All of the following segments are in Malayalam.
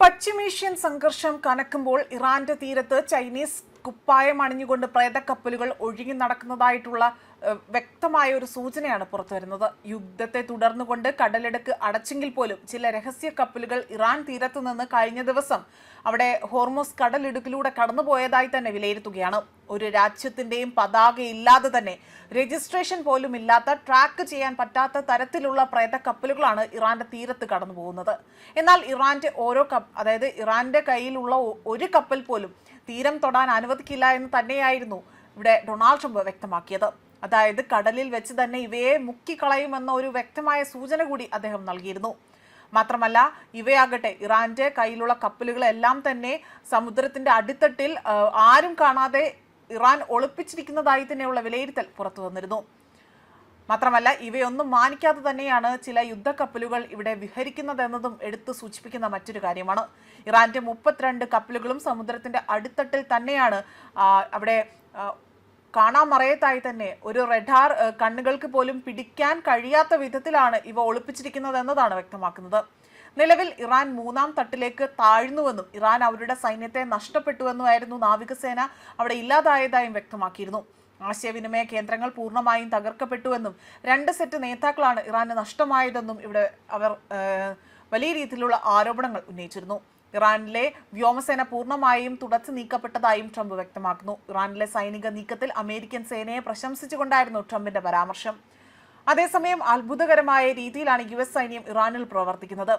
പശ്ചിമേഷ്യൻ സംഘർഷം കനക്കുമ്പോൾ ഇറാന്റെ തീരത്ത് ചൈനീസ് കുപ്പായം അണിഞ്ഞുകൊണ്ട് പ്രേതക്കപ്പലുകൾ ഒഴുകി നടക്കുന്നതായിട്ടുള്ള വ്യക്തമായ ഒരു സൂചനയാണ് പുറത്തുവരുന്നത്. യുദ്ധത്തെ തുടർന്നുകൊണ്ട് കടലിടുക്ക് അടച്ചെങ്കിൽ പോലും ചില രഹസ്യ കപ്പലുകൾ ഇറാൻ തീരത്തു നിന്ന് കഴിഞ്ഞ ദിവസം അവിടെ ഹോർമോസ് കടലിടുക്കിലൂടെ കടന്നുപോയതായി തന്നെ വിലയിരുത്തുകയാണ്. ഒരു രാജ്യത്തിന്റെയും പതാകയില്ലാതെ തന്നെ രജിസ്ട്രേഷൻ പോലും ഇല്ലാത്ത ട്രാക്ക് ചെയ്യാൻ പറ്റാത്ത തരത്തിലുള്ള പ്രേതക്കപ്പലുകളാണ് ഇറാന്റെ തീരത്ത് കടന്നു പോകുന്നത്. എന്നാൽ ഇറാന്റെ അതായത് ഇറാന്റെ കയ്യിലുള്ള ഒരു കപ്പൽ പോലും തീരം തൊടാൻ അനുവദിക്കില്ല എന്ന് തന്നെയായിരുന്നു ഇവിടെ ഡൊണാൾഡ് ട്രംപ് വ്യക്തമാക്കിയത്. അതായത് കടലിൽ വെച്ച് തന്നെ ഇവയെ മുക്കിക്കളയുമെന്ന ഒരു വ്യക്തമായ സൂചന കൂടി അദ്ദേഹം നൽകിയിരുന്നു. മാത്രമല്ല ഇവയാകട്ടെ ഇറാന്റെ കയ്യിലുള്ള കപ്പലുകളെല്ലാം തന്നെ സമുദ്രത്തിന്റെ അടിത്തട്ടിൽ ആരും കാണാതെ ഇറാൻ ഒളിപ്പിച്ചിരിക്കുന്നതായി തന്നെയുള്ള വിലയിരുത്തൽ പുറത്തു വന്നിരുന്നു. മാത്രമല്ല ഇവയൊന്നും മാനിക്കാതെ തന്നെയാണ് ചില യുദ്ധക്കപ്പലുകൾ ഇവിടെ വിഹരിക്കുന്നതെന്നതും എടുത്തു സൂചിപ്പിക്കുന്ന മറ്റൊരു കാര്യമാണ്. ഇറാന്റെ 32 കപ്പലുകളും സമുദ്രത്തിന്റെ അടിത്തട്ടിൽ തന്നെയാണ്. അവിടെ കാണാമറയത്തായി തന്നെ ഒരു റഡാർ കണ്ണുകൾക്ക് പോലും പിടിക്കാൻ കഴിയാത്ത വിധത്തിലാണ് ഇവ ഒളിപ്പിച്ചിരിക്കുന്നത് എന്നതാണ് വ്യക്തമാക്കുന്നത്. നിലവിൽ ഇറാൻ 3-ാം തട്ടിലേക്ക് താഴ്ന്നുവെന്നും ഇറാൻ അവരുടെ സൈന്യത്തെ നഷ്ടപ്പെട്ടുവെന്നുമായിരുന്നു നാവികസേന അവിടെ ഇല്ലാതായതായും വ്യക്തമാക്കിയിരുന്നു. ആശയവിനിമയ കേന്ദ്രങ്ങൾ പൂർണ്ണമായും തകർക്കപ്പെട്ടുവെന്നും 2 സെറ്റ് നേതാക്കളാണ് ഇറാന് നഷ്ടമായതെന്നും ഇവിടെ അവർ വലിയ രീതിയിലുള്ള ആരോപണങ്ങൾ ഉന്നയിച്ചിരുന്നു. ഇറാനിലെ വ്യോമസേന പൂർണ്ണമായും തുടച്ചു നീക്കപ്പെട്ടതായും ട്രംപ് വ്യക്തമാക്കുന്നു. ഇറാനിലെ സൈനിക നീക്കത്തിൽ അമേരിക്കൻ സേനയെ പ്രശംസിച്ചുകൊണ്ടായിരുന്നു ട്രംപിന്റെ പരാമർശം. അതേസമയം അത്ഭുതകരമായ രീതിയിലാണ് US സൈന്യം ഇറാനിൽ പ്രവർത്തിക്കുന്നത്.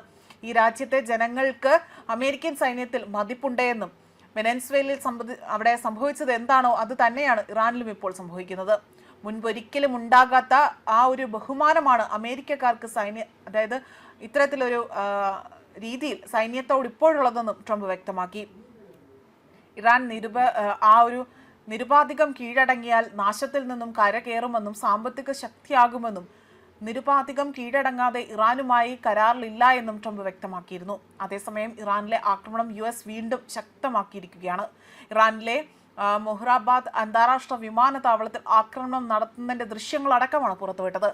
ഈ രാജ്യത്തെ ജനങ്ങൾക്ക് അമേരിക്കൻ സൈന്യത്തിൽ മതിപ്പുണ്ടെന്നും വെനസ്വേലയിൽ അവിടെ സംഭവിച്ചത് എന്താണോ അത് തന്നെയാണ് ഇറാനിലും ഇപ്പോൾ സംഭവിക്കുന്നത്. മുൻപൊരിക്കലും ഉണ്ടാകാത്ത ആ ഒരു ബഹുമാനമാണ് അമേരിക്കക്കാർക്ക് അതായത് ഇത്തരത്തിലൊരു രീതിയിൽ സൈന്യത്തോട് ഇപ്പോഴുള്ളതെന്നും ട്രംപ് വ്യക്തമാക്കി. ഇറാൻ നിരുപാധികം കീഴടങ്ങിയാൽ നാശത്തിൽ നിന്നും കരകയറുമെന്നും സാമ്പത്തിക ശക്തിയാകുമെന്നും നിരുപാധികം കീഴടങ്ങാതെ ഇറാനുമായി കരാറിലില്ല എന്നും ട്രംപ് വ്യക്തമാക്കിയിരുന്നു. അതേസമയം ഇറാനിലെ ആക്രമണം US വീണ്ടും ശക്തമാക്കിയിരിക്കുകയാണ്. ഇറാനിലെ മൊഹ്റാബാദ് അന്താരാഷ്ട്ര വിമാനത്താവളത്തിൽ ആക്രമണം നടത്തുന്നതിന്റെ ദൃശ്യങ്ങളടക്കമാണ് പുറത്തുവിട്ടത്.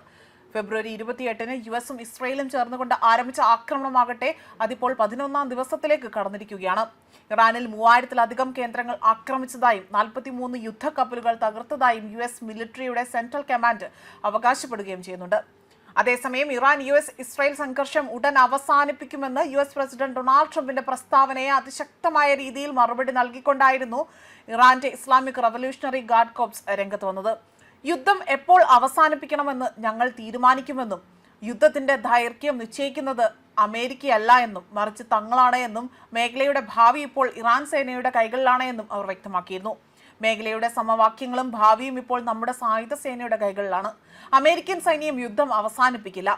ഫെബ്രുവരി 28-ന് US-ഉം ഇസ്രയേലും ചേർന്നുകൊണ്ട് ആരംഭിച്ച ആക്രമണമാകട്ടെ അതിപ്പോൾ 11-ാം ദിവസത്തിലേക്ക് കടന്നിരിക്കുകയാണ്. ഇറാനിൽ 3000-ലധികം കേന്ദ്രങ്ങൾ ആക്രമിച്ചതായും 43 യുദ്ധക്കപ്പലുകൾ തകർത്തതായും US മിലിറ്ററിയുടെ സെൻട്രൽ കമാൻഡ് അവകാശപ്പെടുകയും ചെയ്യുന്നുണ്ട്. അതേസമയം ഇറാൻ US ഇസ്രയേൽ സംഘർഷം ഉടൻ അവസാനിപ്പിക്കുമെന്ന് US പ്രസിഡന്റ് ഡൊണാൾഡ് ട്രംപിന്റെ പ്രസ്താവനയെ അതിശക്തമായ രീതിയിൽ മറുപടി നൽകിക്കൊണ്ടായിരുന്നു ഇറാന്റെ ഇസ്ലാമിക് റവല്യൂഷണറി ഗാർഡ് കോർപ്സ് രംഗത്ത് വന്നത്. യുദ്ധം എപ്പോൾ അവസാനിപ്പിക്കണമെന്ന് ഞങ്ങൾ തീരുമാനിക്കുമെന്നും യുദ്ധത്തിന്റെ ദൈർഘ്യം നിശ്ചയിക്കുന്നത് അമേരിക്കയല്ല എന്നും മറിച്ച് തങ്ങളാണ് എന്നും മേഖലയുടെ ഭാവി ഇപ്പോൾ ഇറാൻ സേനയുടെ കൈകളിലാണ് എന്നും അവർ വ്യക്തമാക്കിയിരുന്നു. മേഖലയുടെ സമവാക്യങ്ങളും ഭാവിയും ഇപ്പോൾ നമ്മുടെ സായുധ സേനയുടെ കൈകളിലാണ്. അമേരിക്കൻ സൈന്യം യുദ്ധം അവസാനിപ്പിക്കില്ല.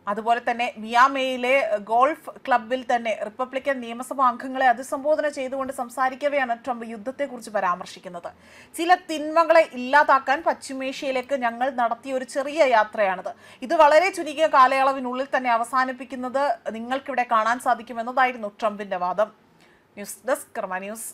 അതുപോലെ തന്നെ മിയാമിയിലെ ഗോൾഫ് ക്ലബിൽ തന്നെ റിപ്പബ്ലിക്കൻ നിയമസഭാ അംഗങ്ങളെ അഭിസംബോധന ചെയ്തുകൊണ്ട് സംസാരിക്കവെയാണ് ട്രംപ് യുദ്ധത്തെക്കുറിച്ച് പരാമർശിക്കുന്നത്. ചില തിന്മകളെ ഇല്ലാതാക്കാൻ പശ്ചിമേഷ്യയിലേക്ക് ഞങ്ങൾ നടത്തിയ ഒരു ചെറിയ യാത്രയാണിത്. ഇത് വളരെ ചുരുങ്ങിയ കാലയളവിനുള്ളിൽ തന്നെ അവസാനിപ്പിക്കുന്നത് നിങ്ങൾക്കിവിടെ കാണാൻ സാധിക്കുമെന്നതായിരുന്നു ട്രംപിന്റെ വാദം. ന്യൂസ് ഡെസ്ക് കർമ്മ ന്യൂസ്.